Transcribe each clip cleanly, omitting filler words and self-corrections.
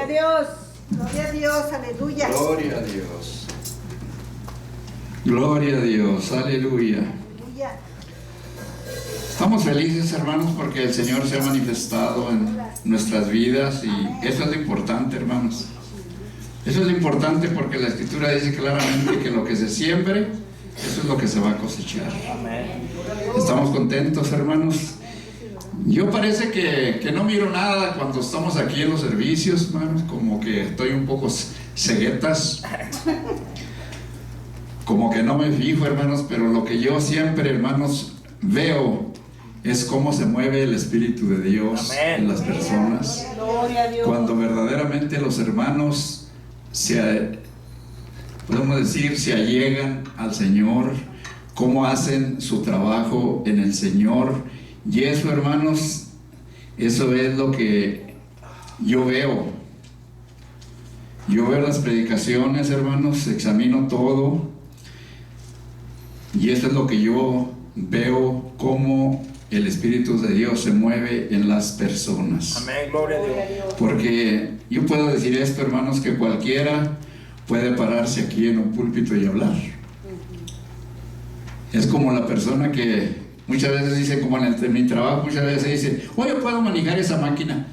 a Dios. Gloria a Dios, aleluya. Gloria a Dios. Gloria a Dios, aleluya. Aleluya. Estamos felices, hermanos, porque el Señor se ha manifestado en nuestras vidas y eso es lo importante, hermanos. Eso es lo importante porque la Escritura dice claramente que lo que se siembre, eso es lo que se va a cosechar. Estamos contentos, hermanos. Yo parece que no miro nada cuando estamos aquí en los servicios, hermanos, como que estoy un poco ceguetas, como que no me fijo, hermanos, pero lo que yo siempre, hermanos, veo es cómo se mueve el Espíritu de Dios en las personas. Cuando verdaderamente los hermanos podemos decir, se allegan al Señor, cómo hacen su trabajo en el Señor. Y eso, hermanos, eso es lo que yo veo. Yo veo las predicaciones, hermanos, examino todo. Y eso es lo que yo veo, cómo el Espíritu de Dios se mueve en las personas. Amén, gloria a Dios. Porque yo puedo decir esto, hermanos, que cualquiera puede pararse aquí en un púlpito y hablar. Es como la persona que muchas veces dice, como en mi trabajo, muchas veces dice, oye, puedo manejar esa máquina.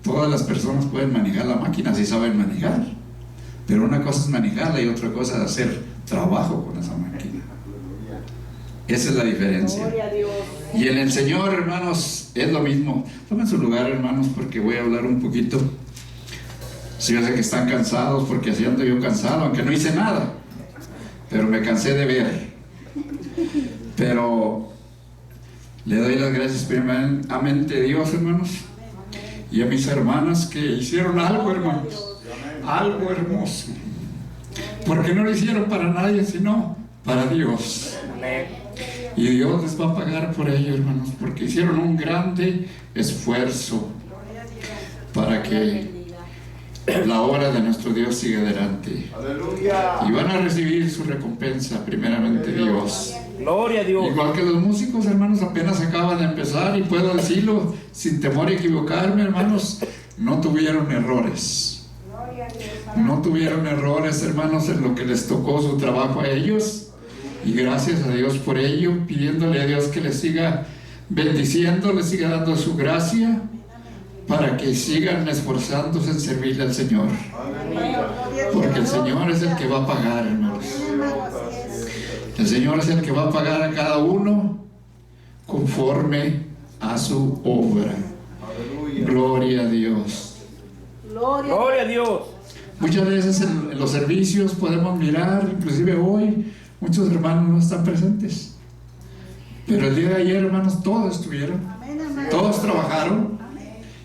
Todas las personas pueden manejar la máquina si saben manejar, pero una cosa es manejarla y otra cosa es hacer trabajo con esa máquina. Esa es la diferencia. Y en el Señor, hermanos, es lo mismo. Tomen su lugar, hermanos, porque voy a hablar un poquito. Si yo sé que están cansados, porque así ando yo cansado, aunque no hice nada, pero me cansé de ver. Pero le doy las gracias primeramente a Dios, hermanos, y a mis hermanas que hicieron algo, hermanos, algo hermoso, porque no lo hicieron para nadie, sino para Dios. Y Dios les va a pagar por ello, hermanos, porque hicieron un grande esfuerzo para que la obra de nuestro Dios siga adelante. Y van a recibir su recompensa, primeramente Dios. Gloria a Dios. Igual que los músicos, hermanos, apenas acaban de empezar, y puedo decirlo sin temor a equivocarme, hermanos, no tuvieron errores. No tuvieron errores, hermanos, en lo que les tocó su trabajo a ellos. Y gracias a Dios por ello, pidiéndole a Dios que les siga bendiciendo, les siga dando su gracia, para que sigan esforzándose en servirle al Señor. Porque el Señor es el que va a pagar, hermanos. El Señor es el que va a pagar a cada uno conforme a su obra. Gloria a Dios. Gloria a Dios. Muchas veces en los servicios podemos mirar, inclusive hoy, muchos hermanos no están presentes. Pero el día de ayer, hermanos, todos estuvieron. Todos trabajaron.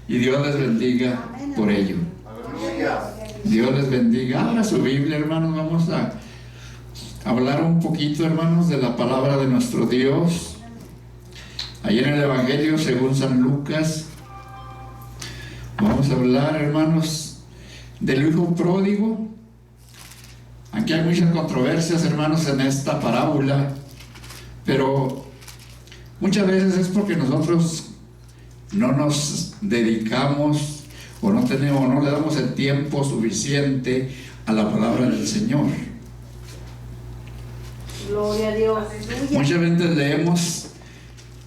Y Dios les bendiga por ello. Dios les bendiga. Abra su Biblia, hermanos. Vamos a hablar un poquito, hermanos, de la palabra de nuestro Dios. Ahí en el Evangelio según San Lucas. Vamos a hablar, hermanos, del hijo pródigo. Aquí hay muchas controversias, hermanos, en esta parábola, pero muchas veces es porque nosotros no nos dedicamos o no le damos el tiempo suficiente a la palabra del Señor. Gloria a Dios. Muchas veces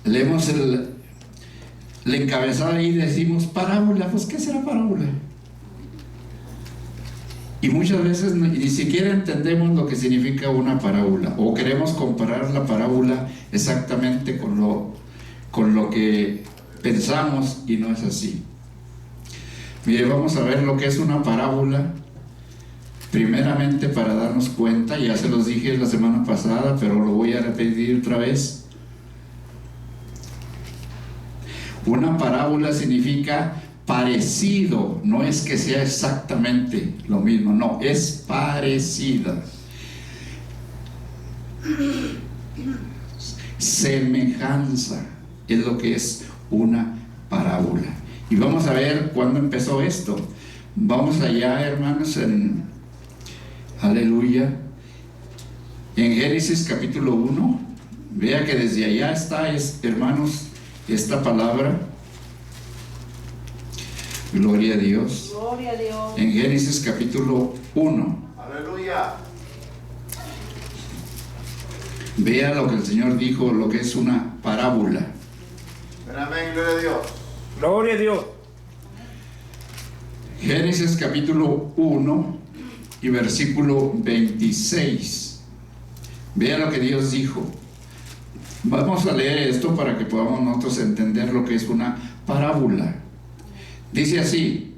leemos el encabezado y decimos parábola. Pues ¿qué será parábola? Y muchas veces ni siquiera entendemos lo que significa una parábola, o queremos comparar la parábola exactamente con lo que pensamos, y no es así. Mire, vamos a ver lo que es una parábola. Primeramente, para darnos cuenta, ya se los dije la semana pasada, pero lo voy a repetir otra vez. Una parábola significa parecido, no es que sea exactamente lo mismo, no, es parecida. Semejanza es lo que es una parábola. Y vamos a ver cuándo empezó esto. Vamos allá, hermanos, aleluya, en Génesis capítulo 1. Vea que desde allá está, hermanos, esta palabra. Gloria a Dios. Gloria a Dios. En Génesis capítulo 1. Aleluya. Vea lo que el Señor dijo, lo que es una parábola. Amén, gloria a Dios. Gloria a Dios. Génesis capítulo 1 y versículo 26. Vea lo que Dios dijo. Vamos a leer esto para que podamos nosotros entender lo que es una parábola. Dice así: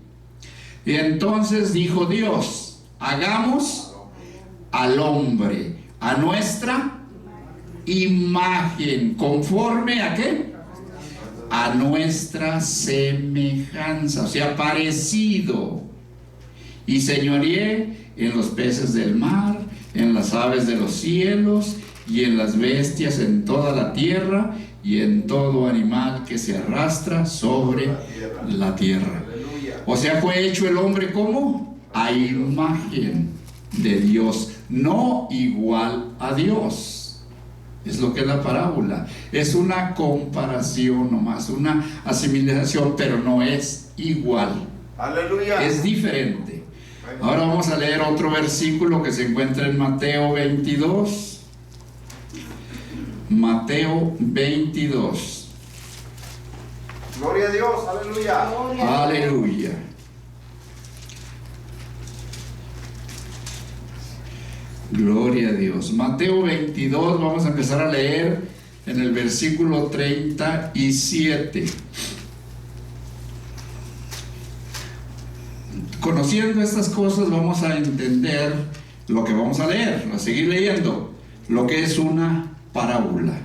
y entonces dijo Dios, hagamos al hombre a nuestra imagen, conforme a qué, a nuestra semejanza, o sea, parecido, y señoreé en los peces del mar, en las aves de los cielos, y en las bestias, en toda la tierra, y en todo animal que se arrastra sobre la tierra. O sea, fue hecho el hombre como a imagen de Dios, no igual a Dios. Es lo que es la parábola. Es una comparación nomás, una asimilación, pero no es igual. Aleluya. Es diferente. Ahora vamos a leer otro versículo que se encuentra en Mateo 22. Mateo 22. Gloria a Dios, aleluya. Gloria a Dios. Aleluya. Gloria a Dios. Mateo 22, vamos a empezar a leer en el versículo 37. Conociendo estas cosas vamos a entender lo que vamos a leer, a seguir leyendo, lo que es una parábola.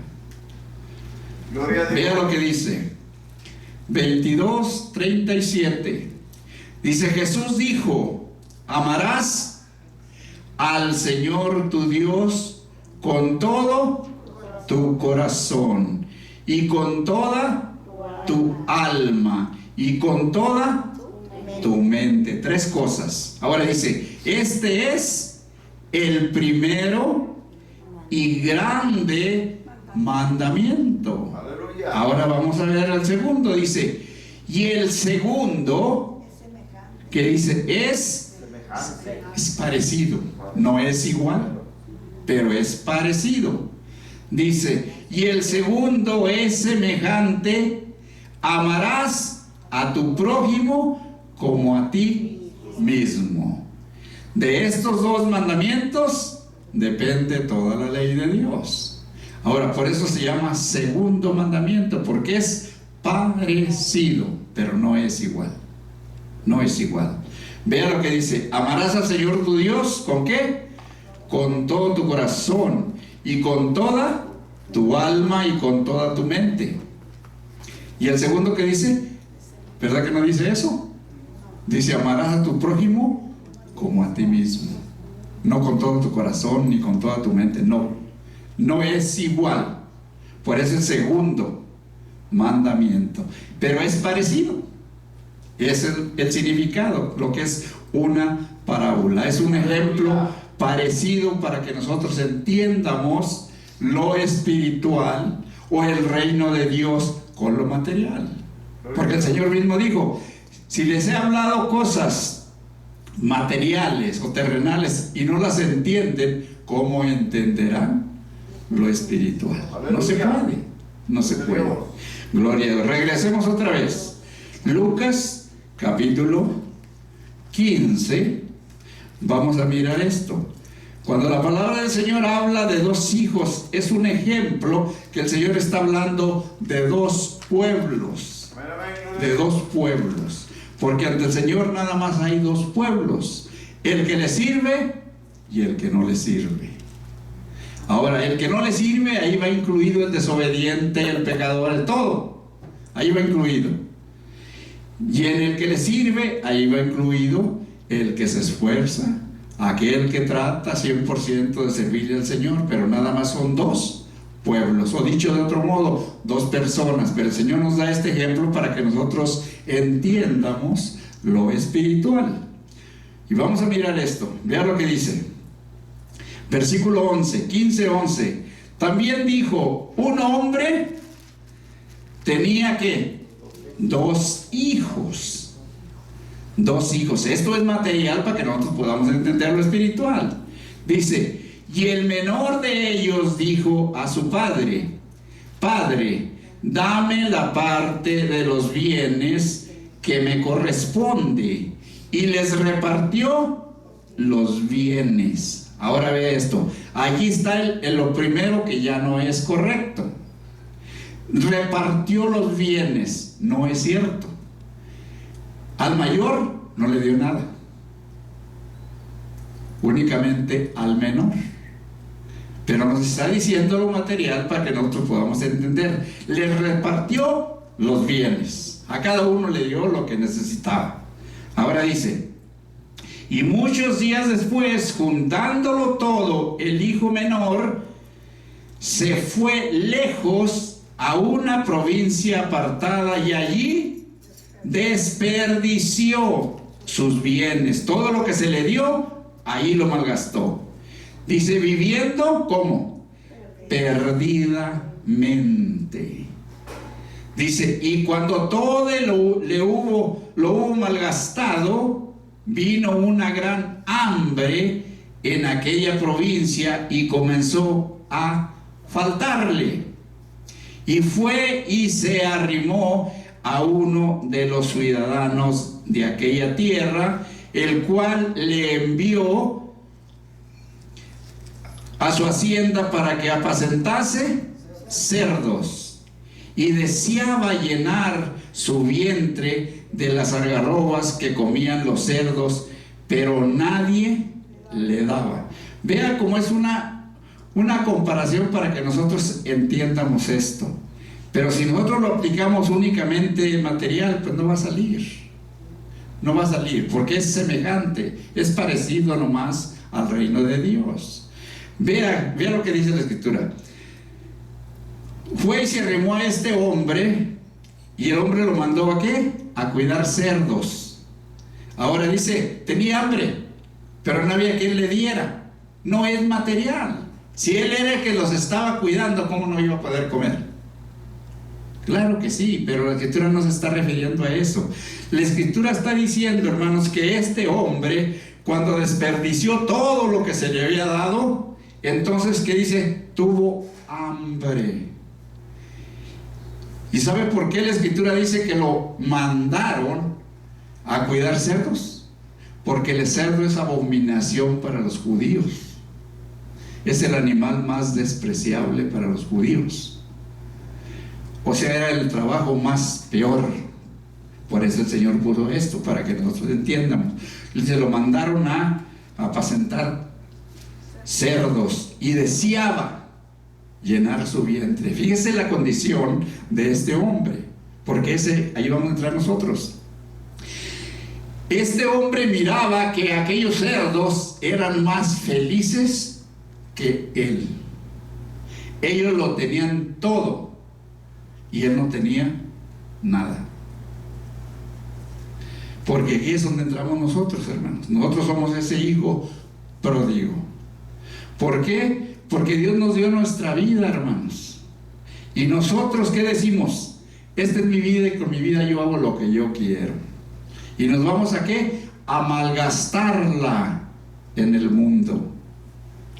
Gloria a Dios. Vea lo que dice 22:37. Dice: Jesús dijo, amarás al Señor tu Dios con todo tu corazón y con toda tu alma y con toda tu mente. Tres cosas. Ahora dice: este es el primero y grande mandamiento. Aleluya. Ahora vamos a ver al segundo. Dice: y el segundo, que dice, es parecido, no es igual, pero es parecido. Dice: y el segundo es semejante: amarás a tu prójimo como a ti mismo. De estos dos mandamientos depende toda la ley de Dios. Ahora, por eso se llama segundo mandamiento, porque es parecido, pero no es igual. No es igual. Vea lo que dice: amarás al Señor tu Dios, ¿con qué? Con todo tu corazón y con toda tu alma y con toda tu mente. Y el segundo que dice, ¿verdad que no dice eso? Dice: amarás a tu prójimo como a ti mismo. No con todo tu corazón ni con toda tu mente, no es igual. Por eso el segundo mandamiento, pero es parecido. Es el significado, lo que es una parábola. Es un ejemplo parecido para que nosotros entiendamos lo espiritual o el reino de Dios con lo material. Porque el Señor mismo dijo: si les he hablado cosas materiales o terrenales y no las entienden, ¿cómo entenderán lo espiritual? No se puede, no se puede. Gloria a Dios. Regresemos otra vez. Lucas capítulo 15. Vamos a mirar esto. Cuando la palabra del Señor habla de dos hijos, es un ejemplo que el Señor está hablando de dos pueblos. De dos pueblos. Porque ante el Señor nada más hay dos pueblos: el que le sirve y el que no le sirve. Ahora, el que no le sirve, ahí va incluido el desobediente, el pecador, el todo. Ahí va incluido. Y en el que le sirve, ahí va incluido el que se esfuerza, aquel que trata 100% de servirle al Señor. Pero nada más son dos pueblos, o dicho de otro modo, dos personas. Pero el Señor nos da este ejemplo para que nosotros entiendamos lo espiritual. Y vamos a mirar esto. Vean lo que dice. Versículo 11, 15:11. También dijo: un hombre tenía que dos hijos. 2 hijos. Esto es material para que nosotros podamos entender lo espiritual. Dice, y el menor de ellos dijo a su padre: Padre, dame la parte de los bienes que me corresponde. Y les repartió los bienes. Ahora ve esto. Aquí está lo primero que ya no es correcto. Repartió los bienes. No es cierto. Al mayor no le dio nada. Únicamente al menor. Pero nos está diciendo lo material para que nosotros podamos entender. Le repartió los bienes. A cada uno le dio lo que necesitaba. Ahora dice, y muchos días después, juntándolo todo, el hijo menor se fue lejos a una provincia apartada y allí desperdició sus bienes. Todo lo que se le dio, ahí lo malgastó. Dice, viviendo, ¿cómo? Perdidamente. Dice, y cuando todo lo hubo malgastado, vino una gran hambre en aquella provincia y comenzó a faltarle. Y fue y se arrimó a uno de los ciudadanos de aquella tierra, el cual le envió a su hacienda para que apacentase cerdos. Y deseaba llenar su vientre de las algarrobas que comían los cerdos, pero nadie le daba. Vea cómo es una comparación para que nosotros entiendamos esto. Pero si nosotros lo aplicamos únicamente en material, pues no va a salir. No va a salir, porque es semejante, es parecido nomás al reino de Dios. Vea lo que dice la Escritura. Fue y se arrimó a este hombre, y el hombre lo mandó ¿a qué? A cuidar cerdos. Ahora dice, tenía hambre, pero no había quien le diera. No es material. Si él era el que los estaba cuidando, ¿cómo no iba a poder comer? Claro que sí, pero la Escritura no se está refiriendo a eso. La Escritura está diciendo, hermanos, que este hombre, cuando desperdició todo lo que se le había dado, entonces, ¿qué dice? Tuvo hambre. ¿Y sabe por qué la Escritura dice que lo mandaron a cuidar cerdos? Porque el cerdo es abominación para los judíos. Es el animal más despreciable para los judíos. O sea, era el trabajo más peor. Por eso el Señor puso esto, para que nosotros entiendamos. Se lo mandaron a apacentar cerdos y deseaba llenar su vientre. Fíjese la condición de este hombre, porque ahí vamos a entrar nosotros. Este hombre miraba que aquellos cerdos eran más felices que él. Ellos lo tenían todo y él no tenía nada. Porque aquí es donde entramos nosotros, hermanos. Nosotros somos ese hijo pródigo. ¿Por qué? Porque Dios nos dio nuestra vida, hermanos. Y nosotros, ¿qué decimos? Esta es mi vida y con mi vida yo hago lo que yo quiero. Y nos vamos ¿a qué? A malgastarla en el mundo.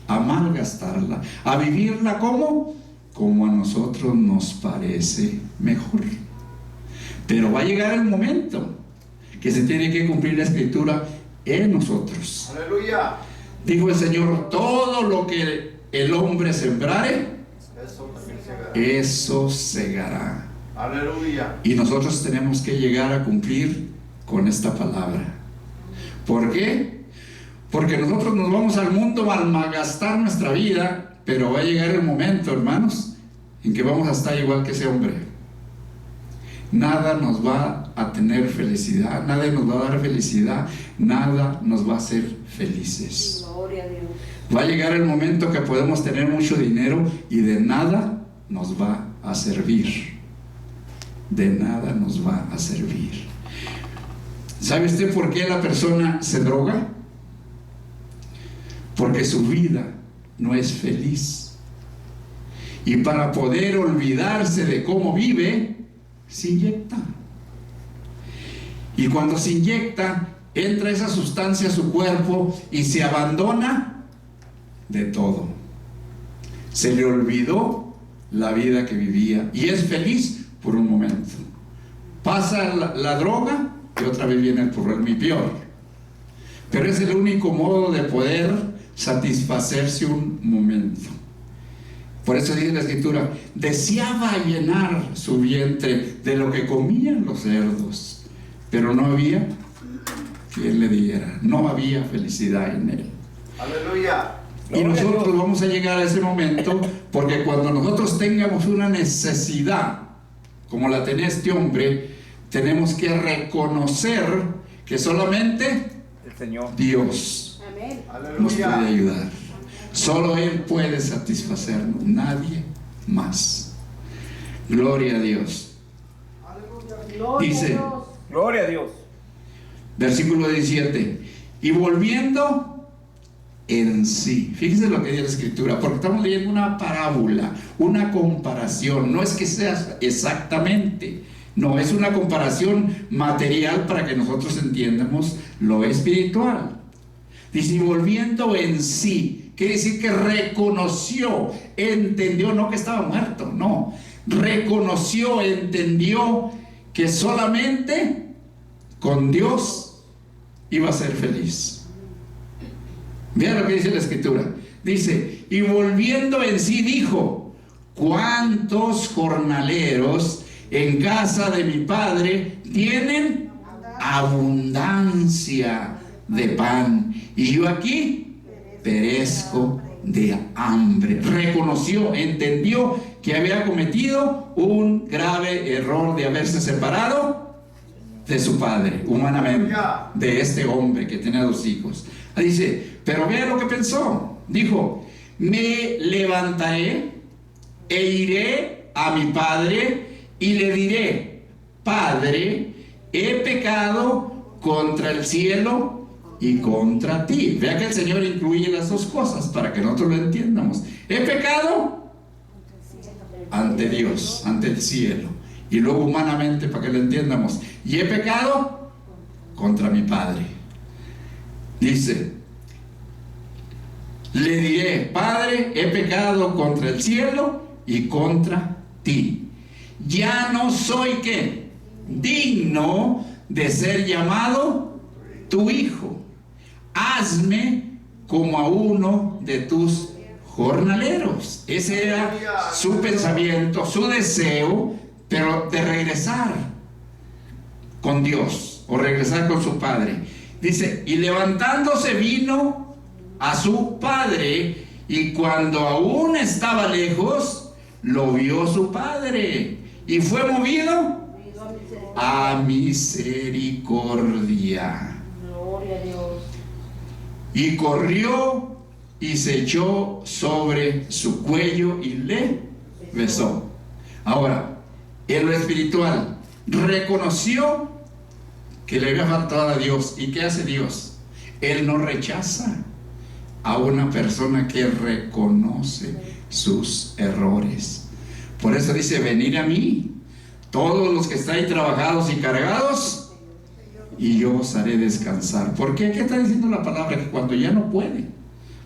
A malgastarla. A vivirla ¿cómo? Como a nosotros nos parece mejor. Pero va a llegar el momento que se tiene que cumplir la Escritura en nosotros. Aleluya. Dijo el Señor, todo lo que el hombre sembrare, eso segará. Aleluya. Y nosotros tenemos que llegar a cumplir con esta palabra. ¿Por qué? Porque nosotros nos vamos al mundo a malgastar nuestra vida, pero va a llegar el momento, hermanos, en que vamos a estar igual que ese hombre. Nada nos va a tener felicidad, nada nos va a dar felicidad, nada nos va a hacer felices. Gloria a Dios. Va a llegar el momento que podemos tener mucho dinero y de nada nos va a servir. De nada nos va a servir. ¿Sabe usted por qué la persona se droga? Porque su vida no es feliz. Y para poder olvidarse de cómo vive, se inyecta. Y cuando se inyecta, entra esa sustancia a su cuerpo y se abandona de todo. Se le olvidó la vida que vivía y es feliz por un momento. Pasa la droga y otra vez viene el problema y peor. Pero es el único modo de poder satisfacerse un momento. Por eso dice la Escritura, deseaba llenar su vientre de lo que comían los cerdos, pero no había quien le diera, no había felicidad en él. Aleluya. Y nosotros vamos a llegar a ese momento, porque cuando nosotros tengamos una necesidad, como la tenía este hombre, tenemos que reconocer que solamente el Señor, Dios, Amén. nos puede Aleluya. ayudar. Solo Él puede satisfacernos, nadie más. Gloria a Dios. Gloria Dice, a Dios. gloria a Dios. Versículo 17. Y volviendo en sí. Fíjense lo que dice la Escritura, porque estamos leyendo una parábola, una comparación. No es que sea exactamente, no, es una comparación material para que nosotros entiendamos lo espiritual. Dice, y volviendo en sí. Quiere decir que reconoció, entendió, no que estaba muerto, no. Reconoció, entendió que solamente con Dios iba a ser feliz. Vean lo que dice la Escritura. Dice, y volviendo en sí dijo, ¿cuántos jornaleros en casa de mi padre tienen abundancia de pan? Y yo aquí perezco de hambre. Reconoció, entendió que había cometido un grave error de haberse separado de su padre, humanamente, de este hombre que tenía 2 hijos. Dice, pero vea lo que pensó. Dijo, me levantaré e iré a mi padre y le diré, Padre, he pecado contra el cielo y contra ti. Vea que el Señor incluye las 2 cosas para que nosotros lo entiendamos. He pecado ante Dios, ante el cielo, y luego humanamente para que lo entiendamos. Y he pecado contra mi Padre. Dice, le diré, Padre, he pecado contra el cielo y contra ti. Ya no soy ¿qué? Digno de ser llamado tu hijo. Hazme como a uno de tus jornaleros. Ese era su pensamiento, su deseo, pero de regresar con Dios o regresar con su padre. Dice, y levantándose vino a su padre, y cuando aún estaba lejos, lo vio su padre y fue movido a misericordia. Gloria a Dios. Y corrió y se echó sobre su cuello y le besó. Ahora, en lo espiritual, reconoció que le había faltado a Dios. ¿Y qué hace Dios? Él no rechaza a una persona que reconoce sus errores. Por eso dice, venid a mí, todos los que estáis trabajados y cargados, y yo os haré descansar. ¿Por qué? ¿Qué está diciendo la palabra? Que cuando ya no puede,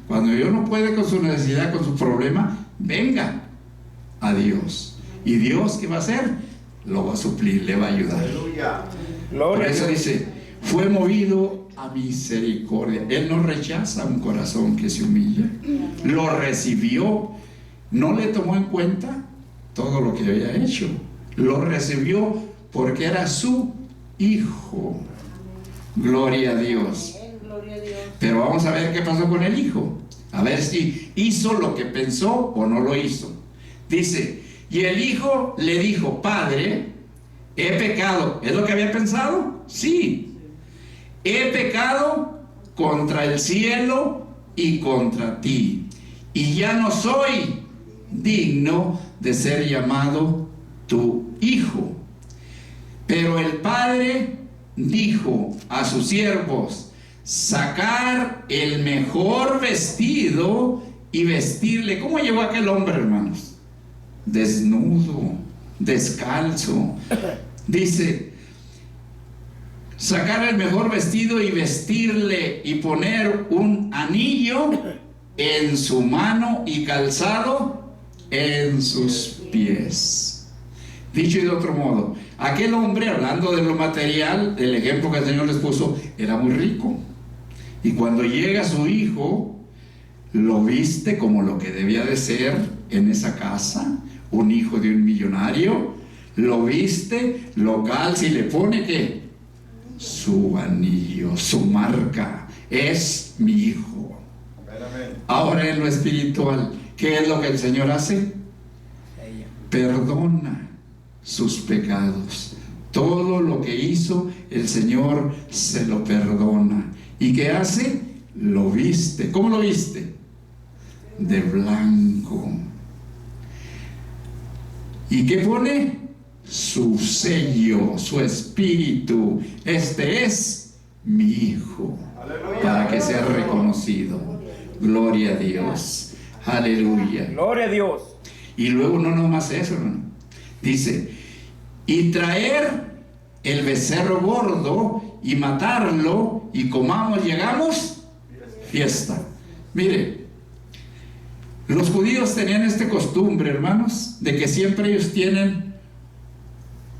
cuando yo no puede con su necesidad, con su problema, venga a Dios. ¿Y Dios qué va a hacer? Lo va a suplir, le va a ayudar. Aleluya. Por eso dice, fue movido a misericordia. Él no rechaza un corazón que se humilla. Lo recibió, no le tomó en cuenta todo lo que había hecho. Lo recibió porque era su hijo. Gloria a Dios. Gloria a Dios. Pero vamos a ver qué pasó con el hijo. A ver si hizo lo que pensó o no lo hizo. Dice, y el hijo le dijo, Padre, he pecado. ¿Es lo que había pensado? Sí. He pecado contra el cielo y contra ti, y ya no soy digno de ser llamado tu hijo. Pero el padre dijo a sus siervos, sacar el mejor vestido y vestirle. ¿Cómo llegó aquel hombre, hermanos? Desnudo, descalzo. Dice, sacar el mejor vestido y vestirle y poner un anillo en su mano y calzado en sus pies. Dicho de otro modo, aquel hombre, hablando de lo material, el ejemplo que el Señor les puso, era muy rico. Y cuando llega su hijo, lo viste como lo que debía de ser en esa casa, un hijo de un millonario. Lo viste, lo calza y le pone ¿qué? Su anillo, su marca. Es mi hijo. Ahora en lo espiritual, ¿qué es lo que el Señor hace? Perdona sus pecados. Todo lo que hizo el Señor se lo perdona. ¿Y qué hace? Lo viste. ¿Cómo lo viste? De blanco. ¿Y qué pone? Su sello, su espíritu. Este es mi hijo. Aleluya. Para que sea reconocido. Gloria a Dios. Aleluya. Gloria a Dios. Y luego no nomás eso, hermano. Dice, y traer el becerro gordo y matarlo y comamos, llegamos, fiesta. Mire, los judíos tenían esta costumbre, hermanos, de que siempre ellos tienen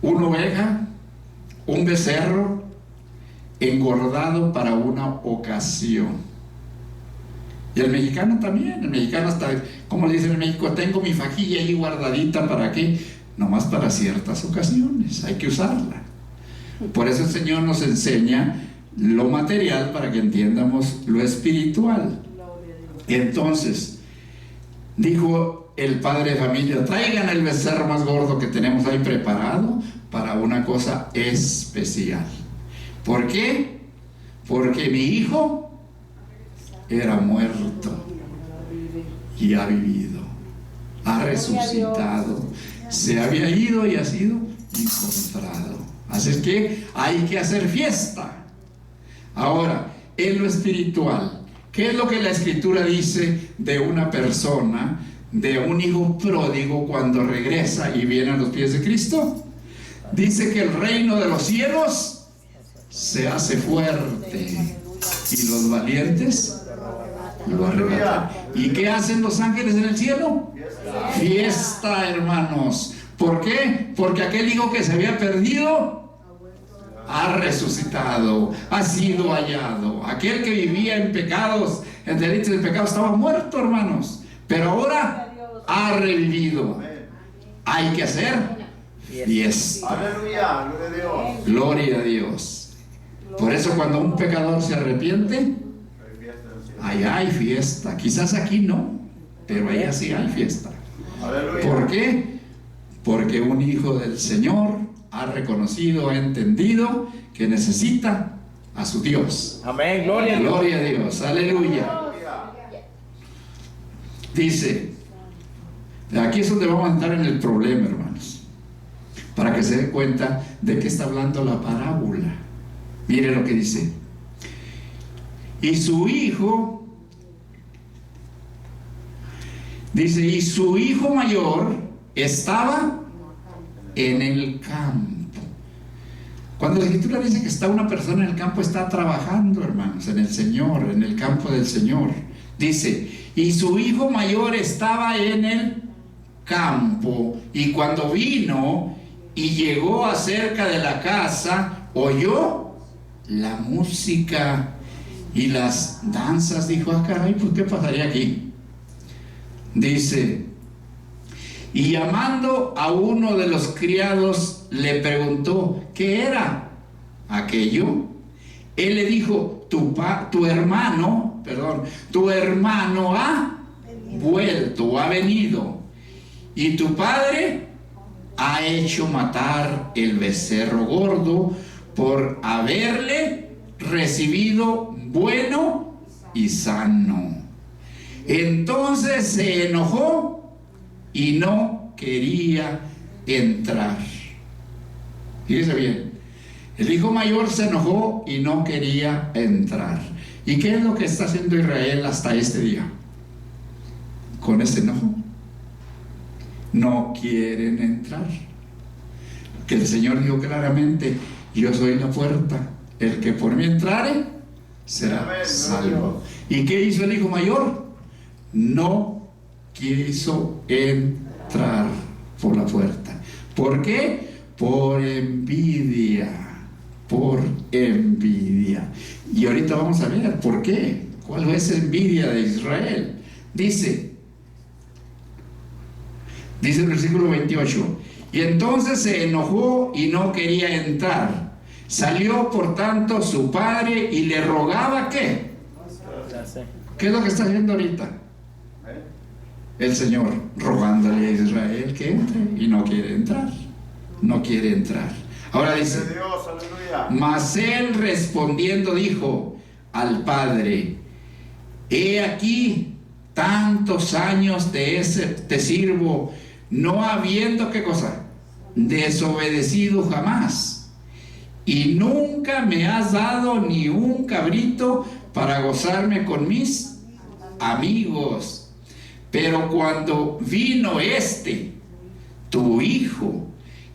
una oveja, un becerro engordado para una ocasión. Y el mexicano también, el mexicano hasta, como le dicen en México, tengo mi fajilla ahí guardadita, ¿para qué? Nomás para ciertas ocasiones, hay que usarla. Por eso el Señor nos enseña lo material para que entiendamos lo espiritual. Entonces, dijo el padre de familia, traigan el becerro más gordo que tenemos ahí preparado para una cosa especial. ¿Por qué? Porque mi hijo era muerto y ha vivido, ha resucitado, se había ido y ha sido encontrado. Así es que hay que hacer fiesta. Ahora, en lo espiritual, ¿qué es lo que la Escritura dice de una persona, de un hijo pródigo cuando regresa y viene a los pies de Cristo? Dice que el reino de los cielos se hace fuerte y los valientes lo arrebatan. ¿Y qué hacen los ángeles en el cielo? Fiesta, hermanos. ¿Por qué? Porque aquel hijo que se había perdido ha resucitado, ha sido hallado. Aquel que vivía en pecados, en delitos de pecado, estaba muerto, hermanos, pero ahora ha revivido. Hay que hacer fiesta. Aleluya, gloria a Dios. Gloria a Dios. Por eso cuando un pecador se arrepiente, allá hay fiesta. Quizás aquí no, pero allá sí hay fiesta. Aleluya. ¿Por qué? Porque un hijo del Señor ha reconocido, ha entendido que necesita a su Dios. Amén, gloria a Dios. Gloria a Dios, aleluya. Dice, aquí es donde vamos a entrar en el problema, hermanos, para que se den cuenta de qué está hablando la parábola. Mire lo que dice. Y su hijo, dice, y su hijo mayor estaba en el campo. Cuando la Escritura dice que está una persona en el campo, está trabajando, hermanos, en el Señor, en el campo del Señor. Dice, y su hijo mayor estaba en el campo, y cuando vino y llegó acerca de la casa, oyó la música y las danzas. Dijo, ah, caray, pues ¿qué pasaría aquí? Dice, y llamando a uno de los criados, le preguntó, ¿qué era aquello? Él le dijo, tu hermano ha vuelto, ha venido, y tu padre ha hecho matar el becerro gordo por haberle recibido bueno y sano. Entonces se enojó y no quería entrar. Fíjese bien, el hijo mayor se enojó y no quería entrar. ¿Y qué es lo que está haciendo Israel hasta este día? Con ese enojo no quieren entrar. Que el Señor dijo claramente, yo soy la puerta, el que por mí entrare será Amén. salvo. ¿Y qué hizo el hijo mayor? No quiso entrar por la puerta. ¿Por qué? Por envidia. Por envidia. Y ahorita vamos a ver por qué. ¿Cuál es la envidia de Israel? Dice el versículo 28. Y entonces se enojó y no quería entrar. Salió por tanto su padre y le rogaba ¿qué? ¿Qué es lo que está haciendo ahorita? El Señor rogándole a Israel que entre y no quiere entrar. No quiere entrar. Ahora dice, Dios, aleluya. mas él respondiendo dijo al padre: he aquí tantos años te sirvo, no habiendo ¿qué cosa? Desobedecido jamás, y nunca me has dado ni un cabrito para gozarme con mis amigos. Pero cuando vino tu hijo,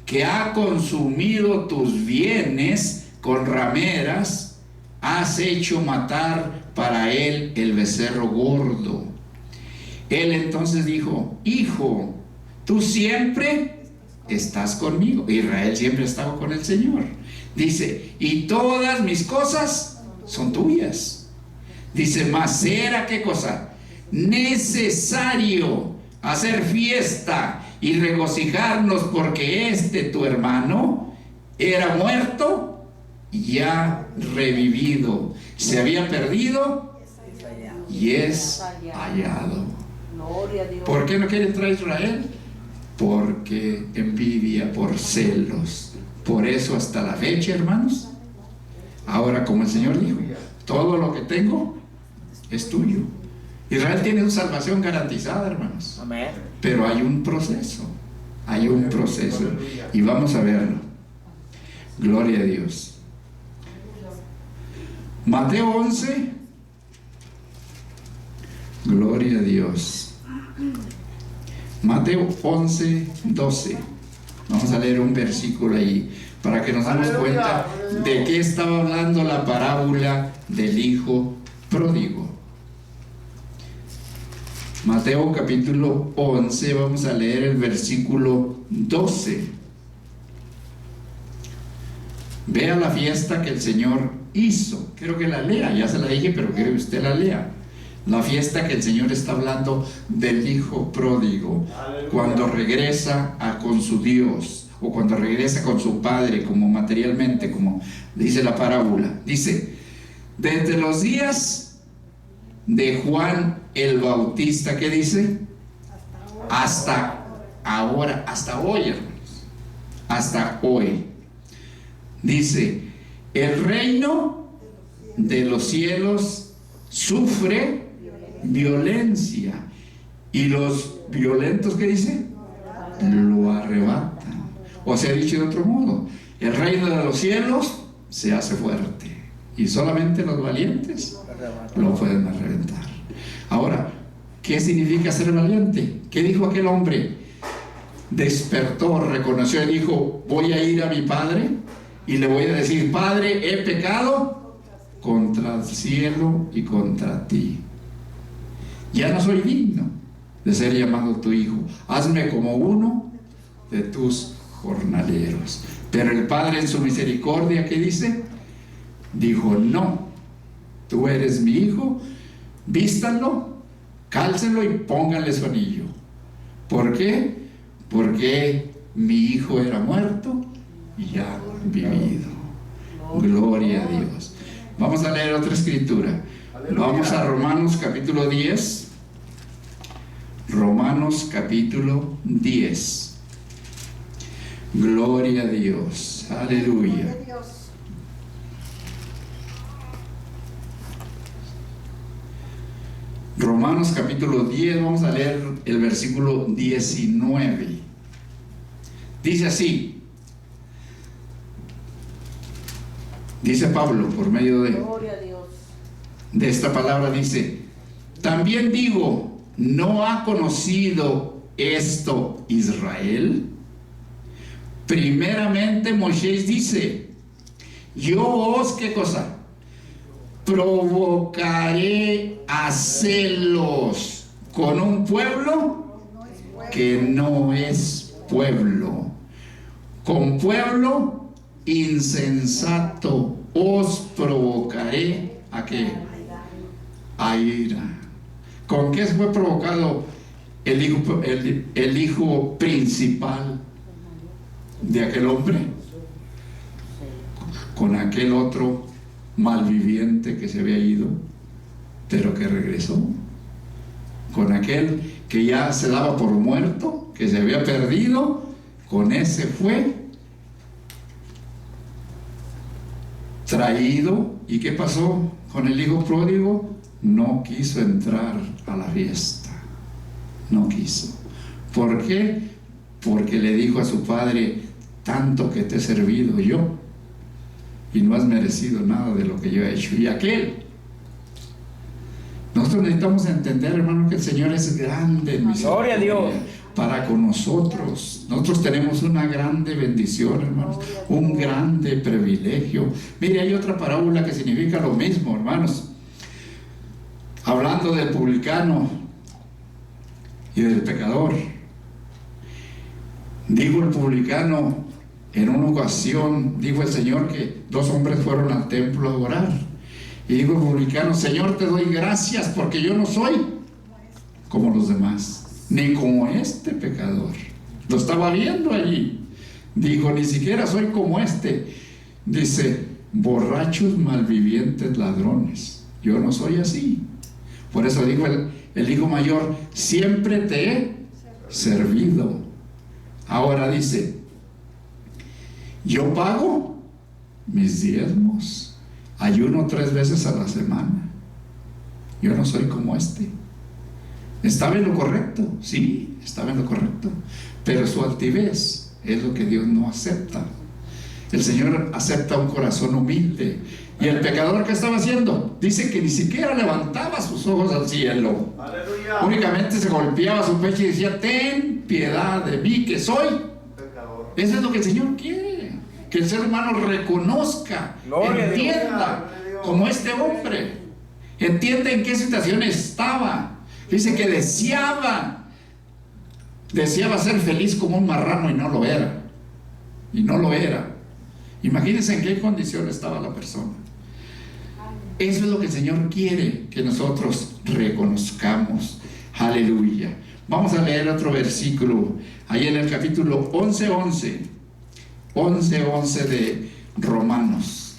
que ha consumido tus bienes con rameras, has hecho matar para él el becerro gordo. Él entonces dijo: hijo, tú siempre estás conmigo. Israel siempre estaba con el Señor. Dice: y todas mis cosas son tuyas. Dice: mas era ¿qué cosa? Necesario hacer fiesta y regocijarnos, porque tu hermano era muerto y ya revivido, se había perdido y es hallado. ¿Por qué no quiere entrar a Israel? Porque envidia, por celos. Por eso hasta la fecha, hermanos, ahora como el Señor dijo, todo lo que tengo es tuyo. Israel tiene su salvación garantizada, hermanos. Amén. Pero hay un proceso, y vamos a verlo. Gloria a Dios. Mateo 11. Gloria a Dios. Mateo 11, 12. Vamos a leer un versículo ahí para que nos demos cuenta de qué estaba hablando la parábola del hijo pródigo. Mateo capítulo 11, vamos a leer el versículo 12. Vea la fiesta que el Señor hizo. Quiero que la lea, ya se la dije, pero quiero que usted la lea. La fiesta que el Señor está hablando del hijo pródigo. Aleluya. Cuando regresa con su Dios, o cuando regresa con su padre, como materialmente, como dice la parábola. Dice: desde los días de Juan el Bautista, ¿qué dice? Hasta ahora, hasta hoy, hermanos, hasta hoy. Dice: el reino de los cielos sufre violencia, y los violentos, ¿qué dice? Lo arrebatan. O sea, dicho de otro modo, el reino de los cielos se hace fuerte, y solamente los valientes lo pueden reventar. Ahora, ¿qué significa ser valiente? ¿Qué dijo aquel hombre? Despertó, reconoció y dijo: voy a ir a mi padre y le voy a decir: Padre, he pecado contra el cielo y contra ti. Ya no soy digno de ser llamado tu hijo. Hazme como uno de tus jornaleros. Pero el padre, en su misericordia, ¿qué dice? Dijo: no, tú eres mi hijo, vístanlo, cálcenlo y pónganle su anillo. ¿Por qué? Porque mi hijo era muerto y ya vivido. Gloria a Dios. Vamos a leer otra escritura. Vamos a Romanos capítulo 10. Romanos capítulo 10. Gloria a Dios. Aleluya. Romanos capítulo 10, vamos a leer el versículo 19. Dice así. Dice Pablo por medio de esta palabra, dice: también digo, ¿no ha conocido esto Israel? Primeramente Moisés dice: yo os, ¿qué cosa? Provocaré a celos con un pueblo que no es pueblo, con pueblo insensato os provocaré a qué, a ira. ¿Con qué fue provocado el hijo principal de aquel hombre? Con aquel otro malviviente que se había ido, pero que regresó, con aquel que ya se daba por muerto, que se había perdido, con ese fue traído. ¿Y qué pasó con el hijo pródigo? No quiso entrar a la fiesta, no quiso. ¿Por qué? Porque le dijo a su padre: tanto que te he servido yo y no has merecido nada de lo que yo he hecho. Y aquel, nosotros necesitamos entender, hermano, que el Señor es grande en misericordia para con nosotros. Nosotros tenemos una grande bendición, hermanos, un grande privilegio. Mire, hay otra parábola que significa lo mismo, hermanos, hablando del publicano y del pecador. Dijo el publicano, en una ocasión, dijo el Señor que dos hombres fueron al templo a orar. Y dijo el publicano: Señor, te doy gracias porque yo no soy como los demás, ni como este pecador. Lo estaba viendo allí. Dijo: ni siquiera soy como este. Dice: borrachos, malvivientes, ladrones. Yo no soy así. Por eso dijo el hijo mayor: siempre te he servido. Ahora dice: yo pago mis diezmos, ayuno 3 veces a la semana. Yo no soy como este. ¿Estaba en lo correcto? Sí, estaba en lo correcto, pero su altivez es lo que Dios no acepta. El Señor acepta un corazón humilde. Y el pecador, ¿qué estaba haciendo? Dice que ni siquiera levantaba sus ojos al cielo. Aleluya. Únicamente se golpeaba su pecho y decía: ten piedad de mí, que soy Pecador. Eso es lo que el Señor quiere, que el ser humano reconozca, entienda, como este hombre, entienda en qué situación estaba. Dice que deseaba ser feliz como un marrano y no lo era. Y no lo era. Imagínense en qué condición estaba la persona. Eso es lo que el Señor quiere que nosotros reconozcamos. Aleluya. Vamos a leer otro versículo ahí en el capítulo 11:11 de Romanos.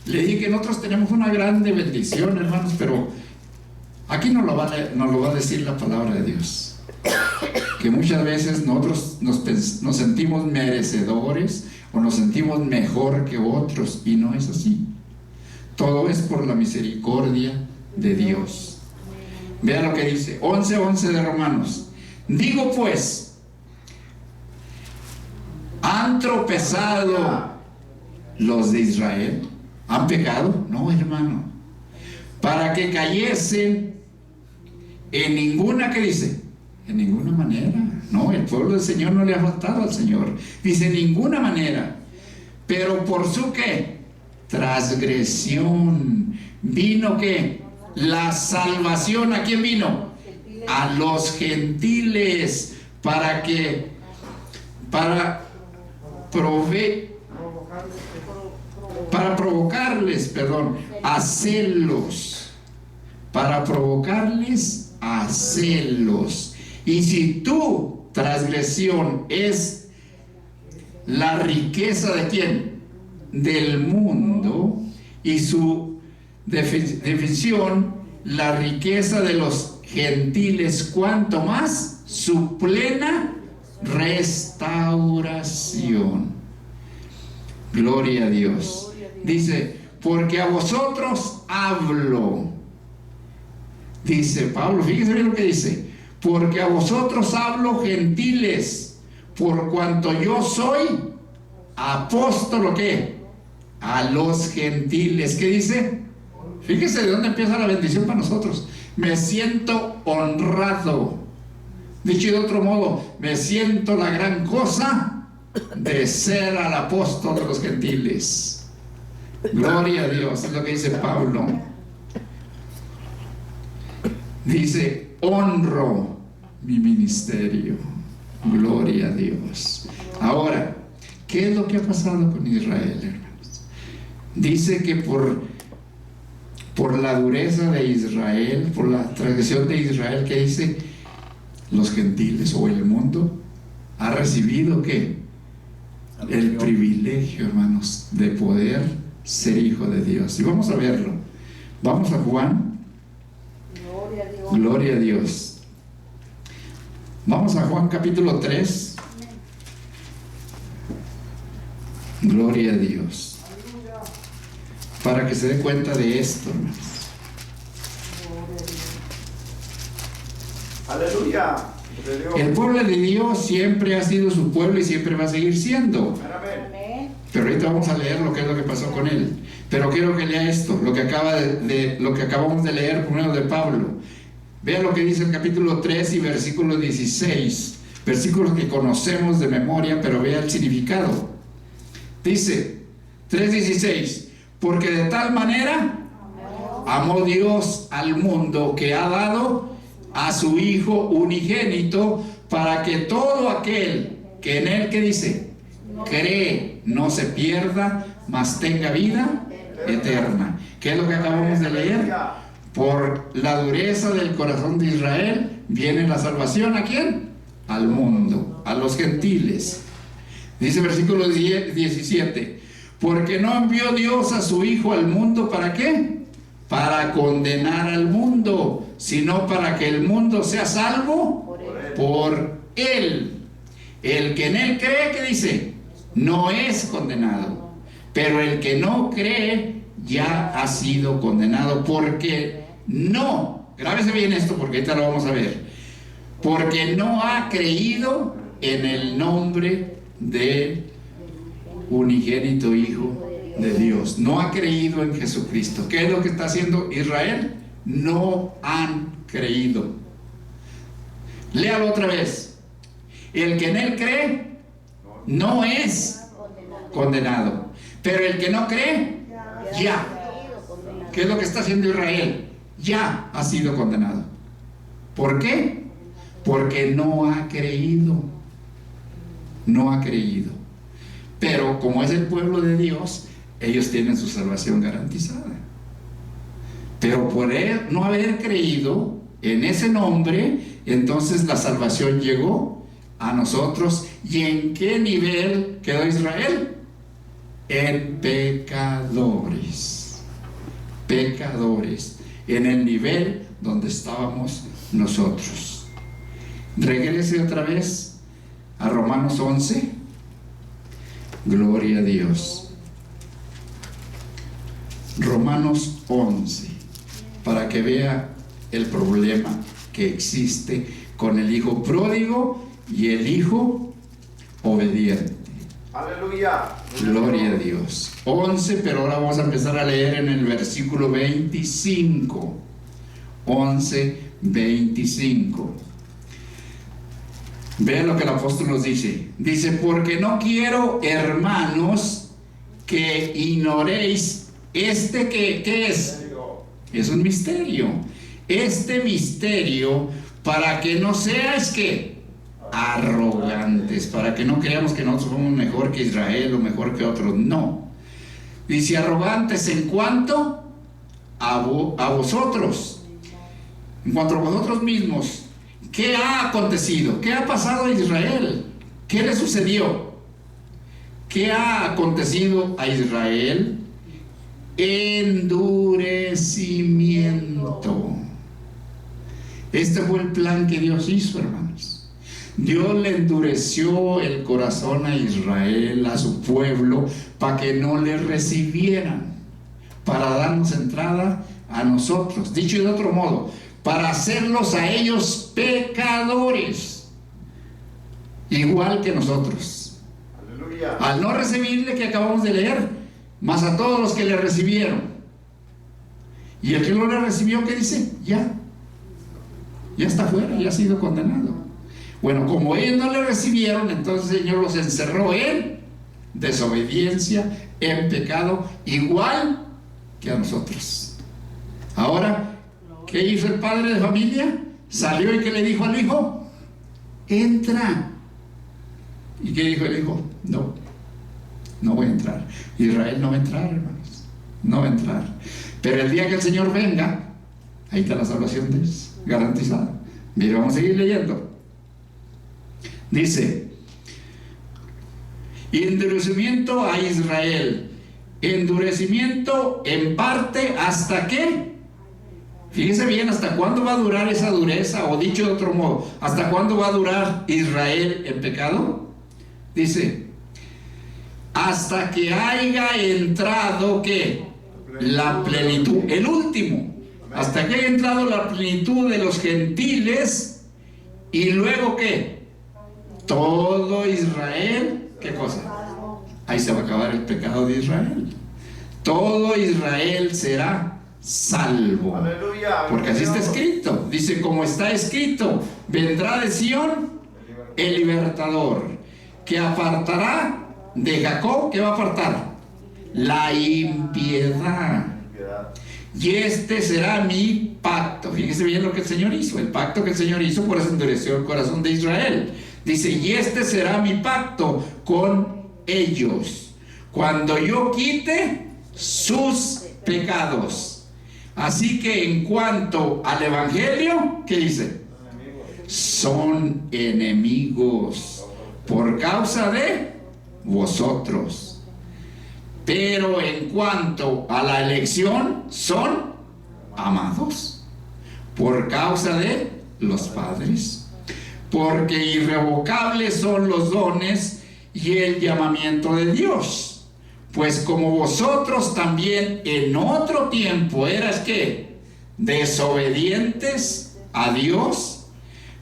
Le dije que nosotros tenemos una grande bendición, hermanos, pero aquí nos lo va a decir la palabra de Dios, que muchas veces nosotros nos sentimos merecedores o nos sentimos mejor que otros, y no es así. Todo es por la misericordia de Dios. Vean lo que dice 11:11 de Romanos. Digo pues, ¿han tropezado los de Israel? ¿Han pecado? No, hermano. Para que cayesen en ninguna, ¿qué dice? En ninguna manera. No, el pueblo del Señor no le ha faltado al Señor. Dice: ninguna manera. Pero por su ¿qué? Transgresión. Vino ¿qué? La salvación. ¿A quién vino? A los gentiles. ¿Para qué? Para provocarles, a celos. Para provocarles a celos. Y si tu transgresión es la riqueza de quién? Del mundo, y su definición, la riqueza de los gentiles, ¿cuánto más? Su plena restauración. Gloria a Dios. Dice: porque a vosotros hablo. Dice Pablo, fíjense bien lo que dice: porque a vosotros hablo, gentiles, por cuanto yo soy apóstol, ¿qué? A los gentiles. ¿Qué dice? Fíjese de dónde empieza la bendición para nosotros. Me siento honrado. Dicho de otro modo, me siento la gran cosa de ser al apóstol de los gentiles. Gloria a Dios, es lo que dice Pablo. Dice, honro mi ministerio. Gloria a Dios. Ahora, ¿qué es lo que ha pasado con Israel, hermanos? Dice que por la dureza de Israel, por la transgresión de Israel, que dice, los gentiles o el mundo ha recibido ¿qué? El privilegio, hermanos, de poder ser hijo de Dios. Y vamos a verlo. Vamos a Juan. Gloria a Dios. Gloria a Dios. Vamos a Juan capítulo 3. Gloria a Dios. Para que se dé cuenta de esto, hermanos. Aleluya. Gloria a Dios. El pueblo de Dios siempre ha sido su pueblo y siempre va a seguir siendo. Amén. Amén. Pero ahorita vamos a leer lo que es lo que pasó con él. Pero quiero que lea esto, lo que acabamos de leer primero de Pablo. Vea lo que dice el capítulo 3 y versículo 16. Versículos que conocemos de memoria, pero vea el significado. Dice 3:16, porque de tal manera amó Dios al mundo que ha dado a su Hijo unigénito, para que todo aquel que en él, ¿qué dice? Cree, no se pierda, mas tenga vida eterna. ¿Qué es lo que acabamos de leer? Por la dureza del corazón de Israel viene la salvación. ¿A quién? Al mundo, a los gentiles. Dice versículo 17, porque no envió Dios a su Hijo al mundo, ¿para qué? Para condenar al mundo, sino para que el mundo sea salvo por él. El que en él cree, ¿qué dice? No es condenado, pero el que no cree ya ha sido condenado, porque no, grábese bien esto porque ahorita lo vamos a ver, porque no ha creído en el nombre de unigénito Hijo de Dios. No ha creído en Jesucristo. ¿Qué es lo que está haciendo Israel? No han creído. Léalo otra vez. El que en él cree no es condenado, pero el que no cree ya. ¿Qué es lo que está haciendo Israel? Ya ha sido condenado. ¿Por qué? Porque no ha creído. No ha creído. Pero como es el pueblo de Dios, ellos tienen su salvación garantizada. Pero por él no haber creído en ese nombre, entonces la salvación llegó a nosotros. ¿Y en qué nivel quedó Israel? En pecadores. Pecadores. En el nivel donde estábamos nosotros. Regrese otra vez a Romanos 11. Gloria a Dios. Romanos 11, para que vea el problema que existe con el hijo pródigo y el hijo obediente. Aleluya. Gloria a Dios. 11, pero ahora vamos a empezar a leer en el versículo 25. 11, 25. Vean lo que el apóstol nos dice. Dice, porque no quiero, hermanos, que ignoréis este que, ¿qué es? Es un misterio. Este misterio, para que no seáis que arrogantes, para que no creamos que nosotros somos mejor que Israel o mejor que otros. No. Dice arrogantes en cuanto a vosotros, en cuanto a vosotros mismos. ¿Qué ha acontecido? ¿Qué ha pasado a Israel? ¿Qué le sucedió? ¿Qué ha acontecido a Israel? Endurecimiento. Este fue el plan que Dios hizo, hermanos. Dios le endureció el corazón a Israel, a su pueblo, para que no le recibieran, para darnos entrada a nosotros. Dicho de otro modo, para hacerlos a ellos pecadores, igual que nosotros. Aleluya. Al no recibirle, que acabamos de leer, más a todos los que le recibieron. Y el que no le recibió, ¿qué dice? Ya está fuera, ya ha sido condenado. Bueno, como ellos no le recibieron, entonces el Señor los encerró en desobediencia, en pecado, igual que a nosotros. Ahora, ¿qué hizo el padre de familia? Salió y ¿qué le dijo al hijo? Entra. ¿Y qué dijo el hijo? No, no voy a entrar. Israel no va a entrar, hermanos, no va a entrar. Pero el día que el Señor venga, ahí está la salvación de ellos, garantizada. Mira, vamos a seguir leyendo. Dice: endurecimiento a Israel, endurecimiento en parte, ¿hasta qué? Fíjese bien, ¿hasta cuándo va a durar esa dureza? O dicho de otro modo, ¿hasta cuándo va a durar Israel en pecado? Dice: hasta que haya entrado, ¿qué? La plenitud, el último, hasta que haya entrado la plenitud de los gentiles. Y luego, ¿qué? Todo Israel, ¿qué cosa? Ahí se va a acabar el pecado de Israel. Todo Israel será salvo. Aleluya. Porque así está escrito. Dice, como está escrito, vendrá de Sión el libertador, que apartará de Jacob. ¿Qué va a apartar? La impiedad. Y este será mi pacto. Fíjese bien lo que el Señor hizo. El pacto que el Señor hizo, por eso endureció el corazón de Israel. Dice, y este será mi pacto con ellos, cuando yo quite sus pecados. Así que en cuanto al evangelio, ¿qué dice? Son enemigos por causa de vosotros. Pero en cuanto a la elección, son amados por causa de los padres. Porque irrevocables son los dones y el llamamiento de Dios. Pues como vosotros también en otro tiempo eras, ¿qué? Desobedientes a Dios,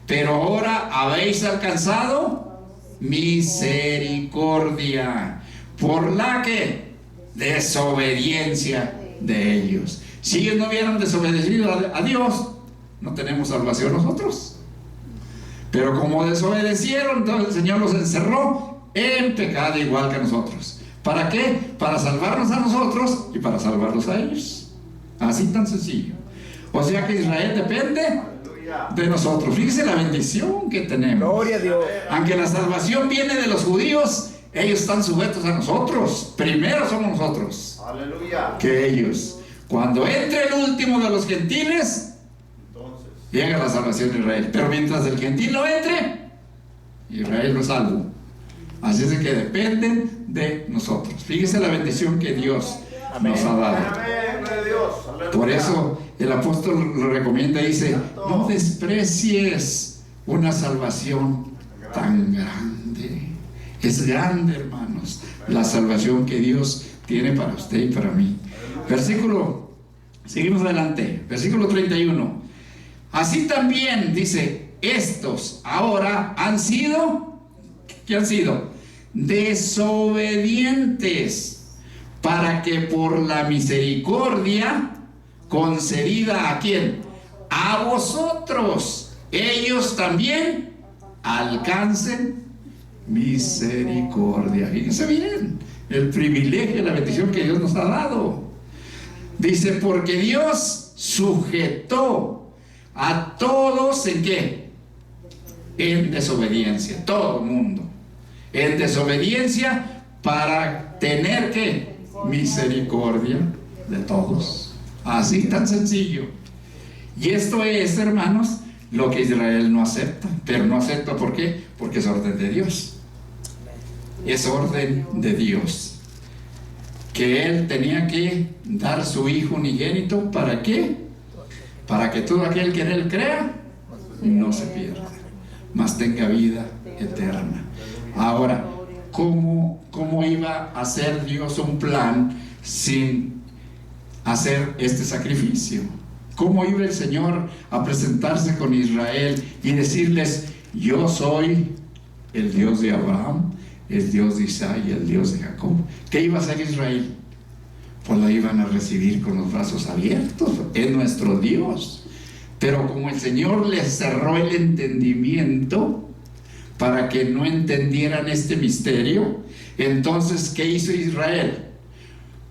pero ahora habéis alcanzado misericordia por la que desobediencia de ellos. Si ellos no hubieran desobedecido a Dios, no tenemos salvación nosotros. Pero como desobedecieron, entonces el Señor los encerró en pecado igual que a nosotros. ¿Para qué? Para salvarnos a nosotros y para salvarlos a ellos. Así tan sencillo. O sea que Israel depende de nosotros. Fíjese la bendición que tenemos. Gloria a Dios. Aunque la salvación viene de los judíos, ellos están sujetos a nosotros. Primero somos nosotros. Aleluya. Que ellos. Cuando entre el último de los gentiles, llega la salvación de Israel. Pero mientras el gentil no entre, Israel no es salvo. Así es de que dependen de nosotros. Fíjese la bendición que Dios nos ha dado. Por eso el apóstol lo recomienda y dice: no desprecies una salvación tan grande. Es grande, hermanos, la salvación que Dios tiene para usted y para mí. Seguimos adelante. Versículo 31. Así también, dice, estos ahora han sido, ¿qué han sido? Desobedientes, para que por la misericordia concedida ¿a quién? A vosotros, ellos también alcancen misericordia. Fíjense bien, el privilegio, la bendición que Dios nos ha dado. Dice, porque Dios sujetó a todos, ¿en qué? En desobediencia, todo el mundo en desobediencia, para tener ¿qué? Misericordia de todos. Así tan sencillo. Y esto es, hermanos, lo que Israel no acepta. Pero no acepta, ¿por qué? Porque es orden de Dios. Es orden de Dios, que Él tenía que dar su Hijo unigénito. ¿Para qué? Para que todo aquel que en Él crea no se pierda, mas tenga vida eterna. Ahora, ¿cómo iba a hacer Dios un plan sin hacer este sacrificio? ¿Cómo iba el Señor a presentarse con Israel y decirles: yo soy el Dios de Abraham, el Dios de Isaac y el Dios de Jacob? ¿Qué iba a hacer Israel? Pues lo iban a recibir con los brazos abiertos. Es nuestro Dios. Pero como el Señor les cerró el entendimiento, para que no entendieran este misterio. Entonces, ¿qué hizo Israel?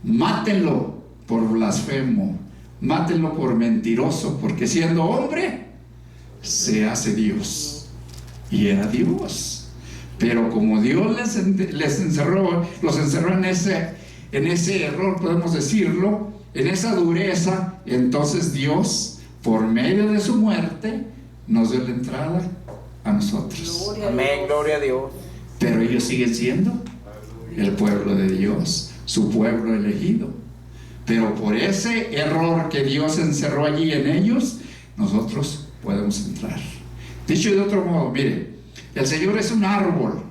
Mátenlo por blasfemo, mátenlo por mentiroso, porque siendo hombre se hace Dios. Y era Dios. Pero como Dios les encerró, los encerró en ese error, podemos decirlo, en esa dureza, entonces Dios, por medio de su muerte, nos dio la entrada a nosotros. Amén, gloria a Dios. Pero ellos siguen siendo el pueblo de Dios, su pueblo elegido. Pero por ese error que Dios encerró allí en ellos, nosotros podemos entrar. Dicho de otro modo, mire, el Señor es un árbol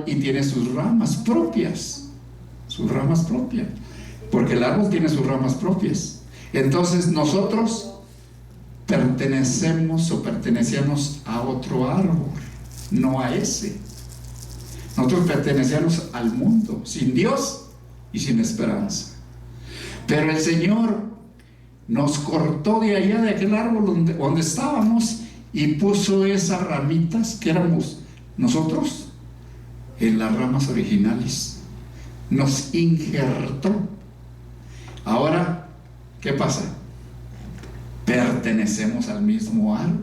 y tiene sus ramas propias, porque el árbol tiene sus ramas propias. Entonces nosotros pertenecemos a otro árbol, no a ese. Nosotros pertenecemos al mundo, sin Dios y sin esperanza. Pero el Señor nos cortó de allá, de aquel árbol donde estábamos, y puso esas ramitas que éramos nosotros en las ramas originales. Nos injertó. Ahora, ¿qué pasa? Pertenecemos al mismo árbol.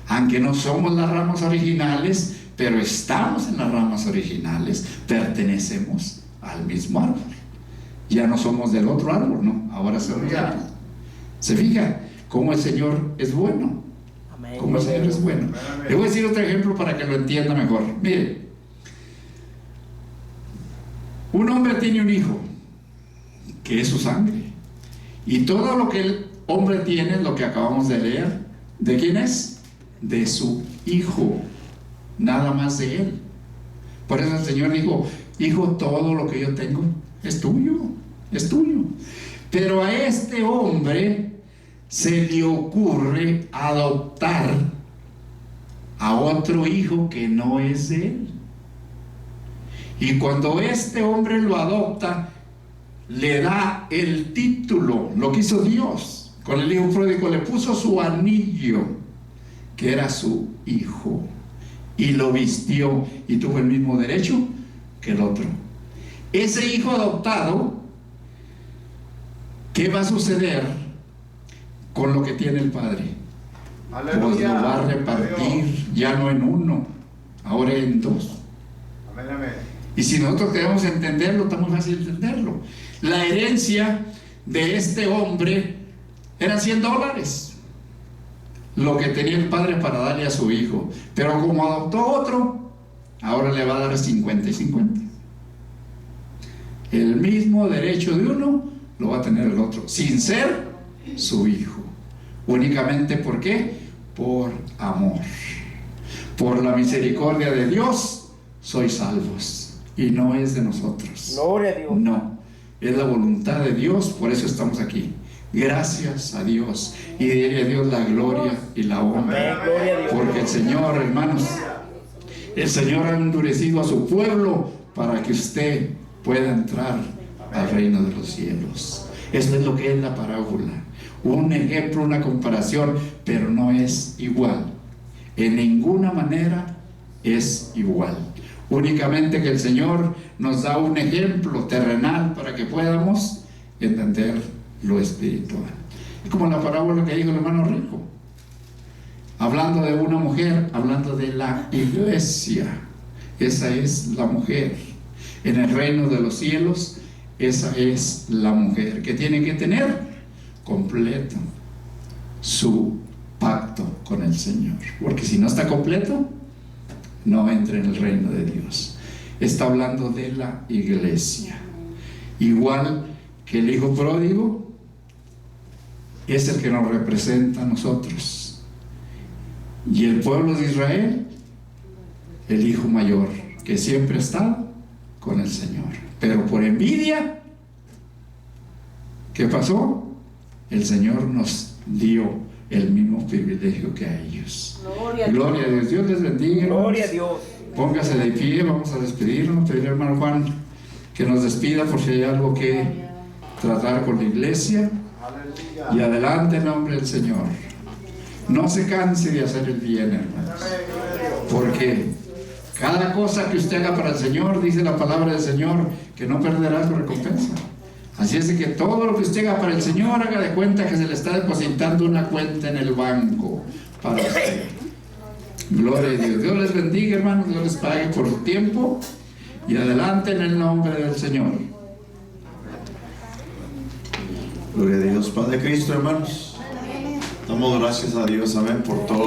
Aunque no somos las ramas originales, pero estamos en las ramas originales, pertenecemos al mismo árbol. Ya no somos del otro árbol, ¿no? Ahora somos del árbol. ¿Se fija cómo el Señor es bueno? Cómo el Señor es bueno. Le voy a decir otro ejemplo para que lo entienda mejor. Mire, un hombre tiene un hijo, que es su sangre. Y todo lo que el hombre tiene, lo que acabamos de leer, ¿de quién es? De su hijo. Nada más de él. Por eso el Señor dijo: hijo, todo lo que yo tengo es tuyo, es tuyo. Pero a este hombre se le ocurre adoptar a otro hijo que no es de él. Y cuando este hombre lo adopta, le da el título, lo que hizo Dios con el hijo pródigo, le puso su anillo, que era su hijo, y lo vistió, y tuvo el mismo derecho que el otro. Ese hijo adoptado, ¿qué va a suceder con lo que tiene el padre? Aleluya. Pues lo va a repartir, ya no en uno, ahora en dos. Amén, amén. Y si nosotros queremos entenderlo, está muy fácil entenderlo. La herencia de este hombre era $100, lo que tenía el padre para darle a su hijo. Pero como adoptó otro, ahora le va a dar 50 y 50. El mismo derecho de uno lo va a tener el otro, sin ser su hijo. Únicamente, ¿por qué? Por amor. Por la misericordia de Dios sois salvos. Y no es de nosotros. Gloria a Dios. No, es la voluntad de Dios, por eso estamos aquí. Gracias a Dios. Y dile a Dios la gloria y la honra. Amén, gloria a Dios. Porque el Señor, hermanos, el Señor ha endurecido a su pueblo para que usted pueda entrar al reino de los cielos. Eso es lo que es la parábola. Un ejemplo, una comparación, pero no es igual. En ninguna manera es igual. Únicamente que el Señor nos da un ejemplo terrenal para que podamos entender lo espiritual. Es como la parábola que dijo el hermano rico, hablando de una mujer, hablando de la iglesia. Esa es la mujer. En el reino de los cielos, esa es la mujer que tiene que tener completo su pacto con el Señor. Porque si no está completo, no entra en el reino de Dios. Está hablando de la iglesia. Igual que el hijo pródigo es el que nos representa a nosotros. Y el pueblo de Israel, el hijo mayor, que siempre ha estado con el Señor. Pero por envidia, ¿qué pasó? El Señor nos dio el mismo privilegio que a ellos. Gloria a Dios. Dios les bendiga. Gloria a Dios. Póngase de pie, vamos a despedirnos. Pedirle al hermano Juan que nos despida por si hay algo que tratar con la iglesia. Aleluya. Y adelante en nombre del Señor. No se canse de hacer el bien, hermanos, porque cada cosa que usted haga para el Señor, dice la palabra del Señor, que no perderá su recompensa. Así es de que todo lo que usted haga para el Señor, haga de cuenta que se le está depositando una cuenta en el banco para usted. Gloria a Dios. Dios les bendiga, hermanos. Dios les pague por su tiempo. Y adelante en el nombre del Señor. Gloria a Dios. Padre Cristo, hermanos, damos gracias a Dios, amén, por todo.